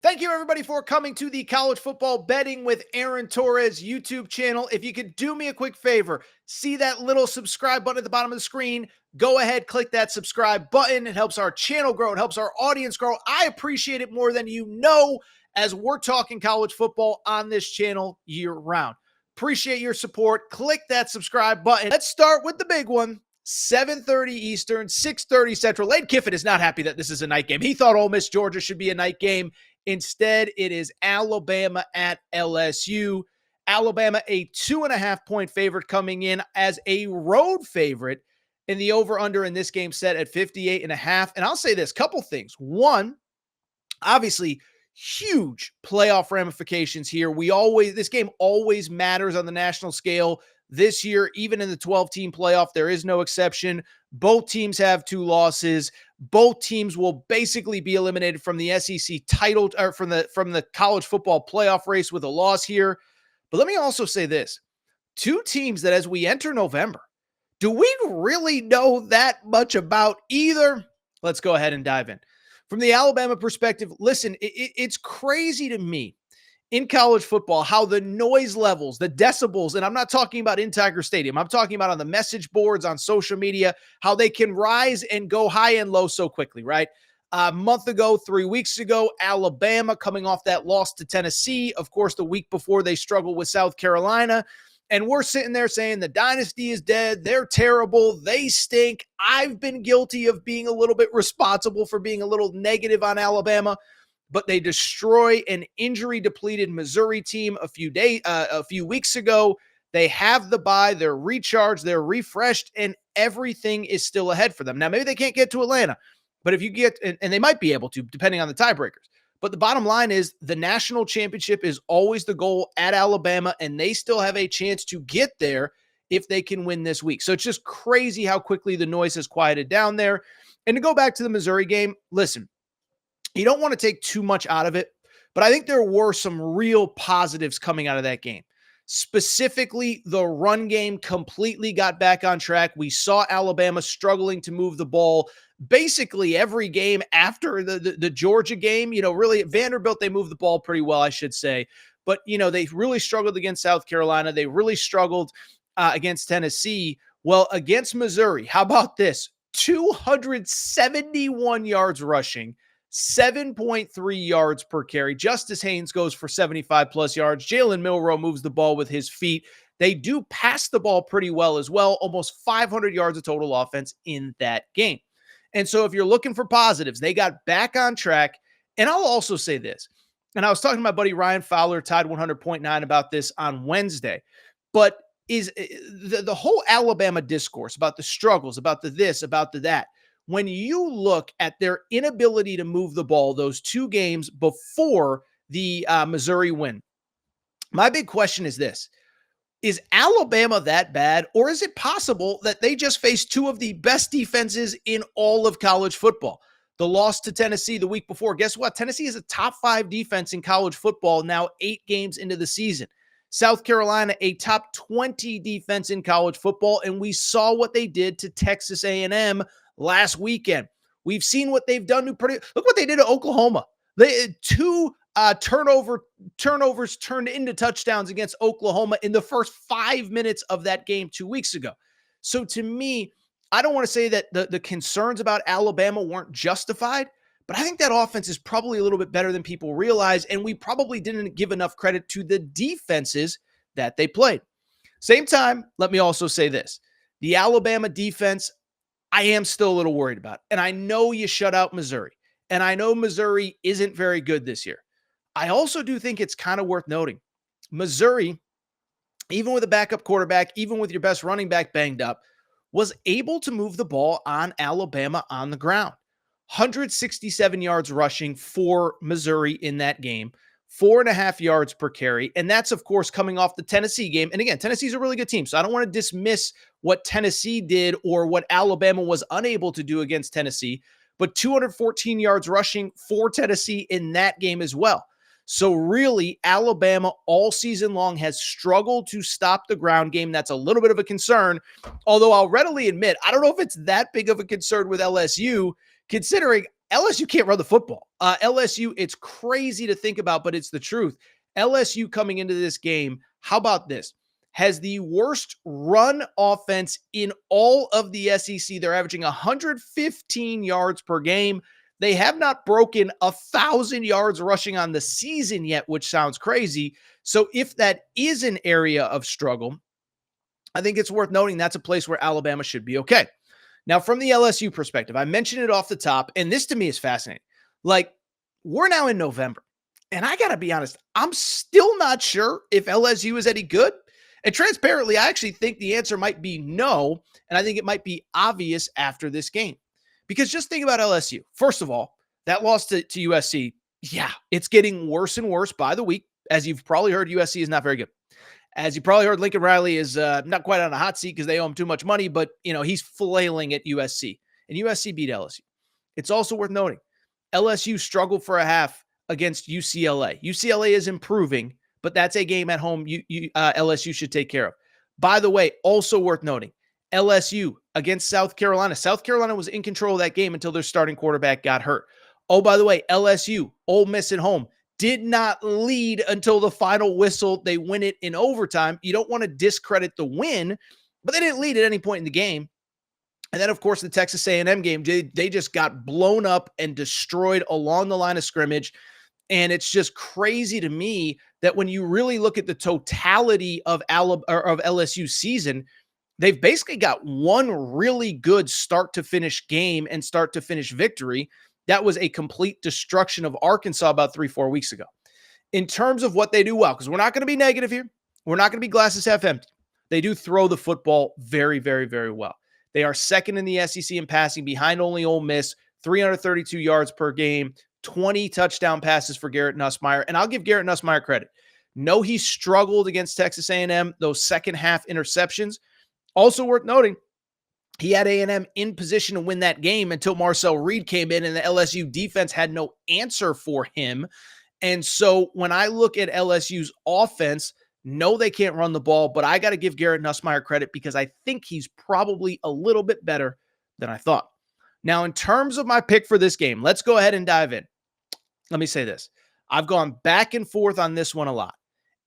Thank you, everybody, for coming to the College Football Betting with Aaron Torres YouTube channel. If you could do me a quick favor, see that little subscribe button at the bottom of the screen. Go ahead, click that subscribe button. It helps our channel grow. It helps our audience grow. I appreciate it more than you know as we're talking college football on this channel year round. Appreciate your support. Click that subscribe button. Let's start with the big one. 7:30 Eastern, 6:30 Central. Lane Kiffin is not happy that this is a night game. He thought Ole Miss Georgia should be a night game. Instead, it is Alabama at LSU. Alabama, a 2.5-point favorite coming in as a road favorite, in the over-under in this game set at 58.5. And I'll say this, couple things. One, obviously, huge playoff ramifications here. This game always matters on the national scale. This year, even in the 12-team playoff, there is no exception. Both teams have 2 losses. Both teams will basically be eliminated from the SEC title, or from the college football playoff race with a loss here. But let me also say this. 2 teams that as we enter November, do we really know that much about either? Let's go ahead and dive in. From the Alabama perspective, listen, it's crazy to me in college football how the noise levels, the decibels, and I'm not talking about in Tiger Stadium, I'm talking about on the message boards, on social media, how they can rise and go high and low so quickly, right? A month ago, 3 weeks ago, Alabama coming off that loss to Tennessee. Of course, the week before they struggled with South Carolina. And we're sitting there saying the dynasty is dead. They're terrible. They stink. I've been guilty of being a little bit responsible for being a little negative on Alabama, but they destroy an injury-depleted Missouri team a few weeks ago. They have the bye. They're recharged. They're refreshed, and everything is still ahead for them. Now, maybe they can't get to Atlanta, but if you get, and they might be able to, depending on the tiebreakers. But the bottom line is the national championship is always the goal at Alabama, and they still have a chance to get there if they can win this week. So it's just crazy how quickly the noise has quieted down there. And to go back to the Missouri game, listen, you don't want to take too much out of it, but I think there were some real positives coming out of that game. Specifically, the run game completely got back on track. We saw Alabama struggling to move the ball basically every game after the Georgia game. Really, Vanderbilt, they moved the ball pretty well, I should say. But, they really struggled against South Carolina. They really struggled against Tennessee. Well, against Missouri, how about this? 271 yards rushing, 7.3 yards per carry. Justice Haynes goes for 75-plus yards. Jalen Milroe moves the ball with his feet. They do pass the ball pretty well as well, almost 500 yards of total offense in that game. And so if you're looking for positives, they got back on track. And I'll also say this, and I was talking to my buddy Ryan Fowler, Tide 100.9, about this on Wednesday, but is the whole Alabama discourse about the struggles, about the this, about the that, when you look at their inability to move the ball those 2 games before the Missouri win, my big question is this. Is Alabama that bad, or is it possible that they just faced 2 of the best defenses in all of college football? The loss to Tennessee the week before, guess what? Tennessee is a top 5 defense in college football now 8 games into the season. South Carolina, a top 20 defense in college football, and we saw what they did to Texas A&M last weekend. We've seen what they've done. Look what they did to Oklahoma. They had 2 turnovers turned into touchdowns against Oklahoma in the first 5 minutes of that game 2 weeks ago. So to me, I don't want to say that the concerns about Alabama weren't justified, but I think that offense is probably a little bit better than people realize, and we probably didn't give enough credit to the defenses that they played. Same time, let me also say this. The Alabama defense, I am still a little worried about. And I know you shut out Missouri, and I know Missouri isn't very good this year. I also do think it's kind of worth noting. Missouri, even with a backup quarterback, even with your best running back banged up, was able to move the ball on Alabama on the ground. 167 yards rushing for Missouri in that game, 4.5 yards per carry. And that's, of course, coming off the Tennessee game. And again, Tennessee's a really good team, so I don't want to dismiss what Tennessee did or what Alabama was unable to do against Tennessee, but 214 yards rushing for Tennessee in that game as well. So really, Alabama all season long has struggled to stop the ground game. That's a little bit of a concern, although I'll readily admit, I don't know if it's that big of a concern with LSU, considering LSU can't run the football. LSU, it's crazy to think about, but it's the truth. LSU coming into this game, how about this? Has the worst run offense in all of the SEC. They're averaging 115 yards per game. They have not broken 1,000 yards rushing on the season yet, which sounds crazy. So if that is an area of struggle, I think it's worth noting that's a place where Alabama should be okay. Now, from the LSU perspective, I mentioned it off the top, and this to me is fascinating. Like, we're now in November, and I got to be honest, I'm still not sure if LSU is any good. And transparently, I actually think the answer might be no, and I think it might be obvious after this game. Because just think about LSU. First of all, that loss to USC, yeah, it's getting worse and worse by the week. As you've probably heard, USC is not very good. As you probably heard, Lincoln Riley is not quite on a hot seat because they owe him too much money, but he's flailing at USC, and USC beat LSU. It's also worth noting, LSU struggled for a half against UCLA. UCLA is improving, but that's a game at home LSU should take care of. By the way, also worth noting, LSU against South Carolina. South Carolina was in control of that game until their starting quarterback got hurt. Oh, by the way, LSU, Ole Miss at home, did not lead until the final whistle. They win it in overtime. You don't want to discredit the win, but they didn't lead at any point in the game. And then, of course, the Texas A&M game, they just got blown up and destroyed along the line of scrimmage. And it's just crazy to me that when you really look at the totality of LSU season, they've basically got one really good start-to-finish game and start-to-finish victory. That was a complete destruction of Arkansas about 3-4 weeks ago. In terms of what they do well, because we're not going to be negative here. We're not going to be glasses half empty. They do throw the football very, very, very well. They are second in the SEC in passing behind only Ole Miss, 332 yards per game, 20 touchdown passes for Garrett Nussmeier. And I'll give Garrett Nussmeier credit. No, he struggled against Texas A&M, those second half interceptions. Also worth noting, he had A&M in position to win that game until Marcel Reed came in and the LSU defense had no answer for him. And so when I look at LSU's offense, no, they can't run the ball, but I got to give Garrett Nussmeier credit because I think he's probably a little bit better than I thought. Now, in terms of my pick for this game, let's go ahead and dive in. Let me say this. I've gone back and forth on this one a lot.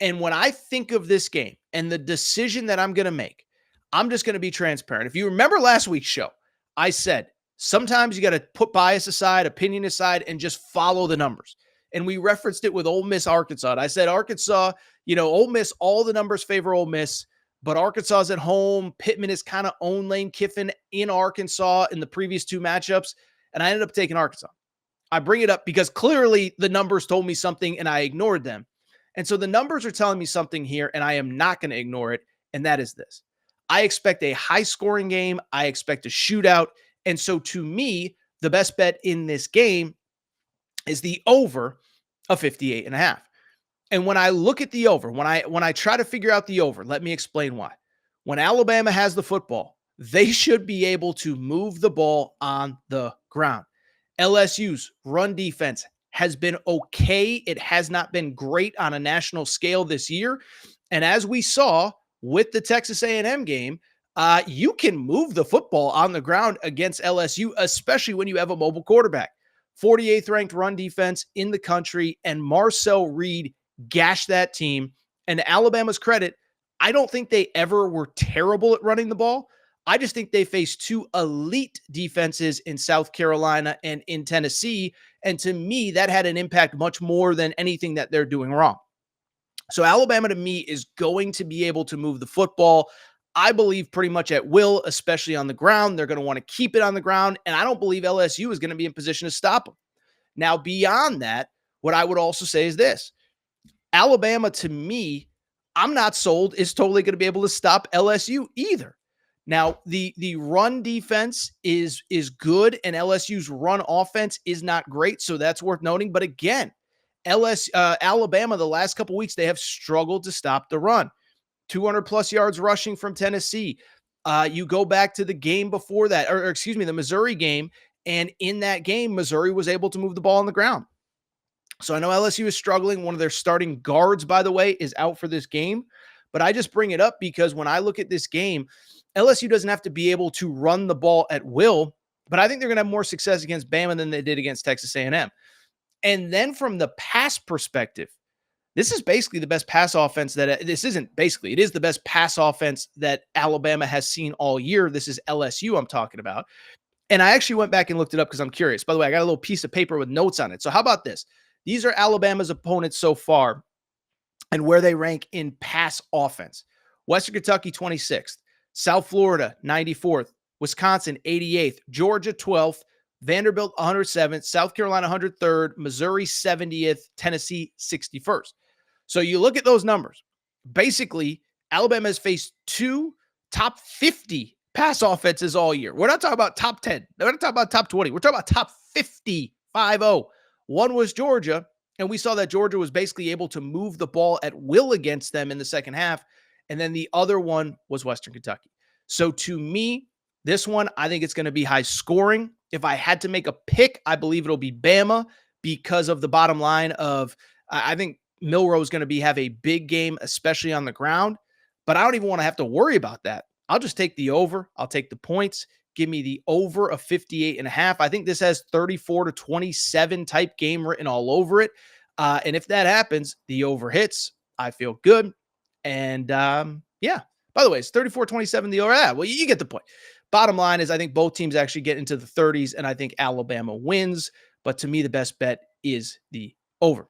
And when I think of this game and the decision that I'm going to make, I'm just going to be transparent. If you remember last week's show, I said, sometimes you got to put bias aside, opinion aside, and just follow the numbers. And we referenced it with Ole Miss, Arkansas. And I said, Arkansas, Ole Miss, all the numbers favor Ole Miss, but Arkansas is at home. Pittman is kind of owned Lane Kiffin in Arkansas in the previous two matchups. And I ended up taking Arkansas. I bring it up because clearly the numbers told me something and I ignored them. And so the numbers are telling me something here, and I am not going to ignore it. And that is this. I expect a high-scoring game. I expect a shootout. And so to me, the best bet in this game is the over of 58.5. And when I look at the over, when I try to figure out the over, let me explain why. When Alabama has the football, they should be able to move the ball on the ground. LSU's run defense has been okay. It has not been great on a national scale this year. And as we saw with the Texas A&M game, you can move the football on the ground against LSU, especially when you have a mobile quarterback. 48th ranked run defense in the country, and Marcel Reed gashed that team. And to Alabama's credit, I don't think they ever were terrible at running the ball. I just think they faced two elite defenses in South Carolina and in Tennessee. And to me, that had an impact much more than anything that they're doing wrong. So Alabama, to me, is going to be able to move the football, I believe, pretty much at will, especially on the ground. They're going to want to keep it on the ground, and I don't believe LSU is going to be in position to stop them. Now, beyond that, what I would also say is this. Alabama, to me, I'm not sold, is totally going to be able to stop LSU either. Now, the run defense is good, and LSU's run offense is not great, so that's worth noting. But again, Alabama, the last couple weeks, they have struggled to stop the run. 200-plus yards rushing from Tennessee. You go back to the game before that, or excuse me, the Missouri game, and in that game, Missouri was able to move the ball on the ground. So I know LSU is struggling. One of their starting guards, by the way, is out for this game. But I just bring it up because when I look at this game, LSU doesn't have to be able to run the ball at will, but I think they're going to have more success against Bama than they did against Texas A&M. And then from the pass perspective, this is basically the best pass offense that this isn't basically, it is the best pass offense that Alabama has seen all year. This is LSU I'm talking about. And I actually went back and looked it up because I'm curious. By the way, I got a little piece of paper with notes on it. So how about this? These are Alabama's opponents so far and where they rank in pass offense. Western Kentucky, 26th. South Florida, 94th. Wisconsin, 88th. Georgia, 12th. Vanderbilt, 107th. South Carolina, 103rd. Missouri, 70th. Tennessee, 61st. So you look at those numbers. Basically, Alabama has faced two top 50 pass offenses all year. We're not talking about top 10. We're not talking about top 20. We're talking about top 50, 5-0. One was Georgia, and we saw that Georgia was basically able to move the ball at will against them in the second half. And then the other one was Western Kentucky. So to me, this one, I think it's going to be high scoring. If I had to make a pick, I believe it'll be Bama because of the bottom line of, I think Milroe is going to have a big game, especially on the ground. But I don't even want to have to worry about that. I'll just take the over. I'll take the points. Give me the over of 58.5. I think this has 34-27 type game written all over it. And if that happens, the over hits. I feel good. And yeah, by the way, it's 34-27 the over. Well, you get the point. Bottom line is I think both teams actually get into the 30s, and I think Alabama wins. But to me, the best bet is the over.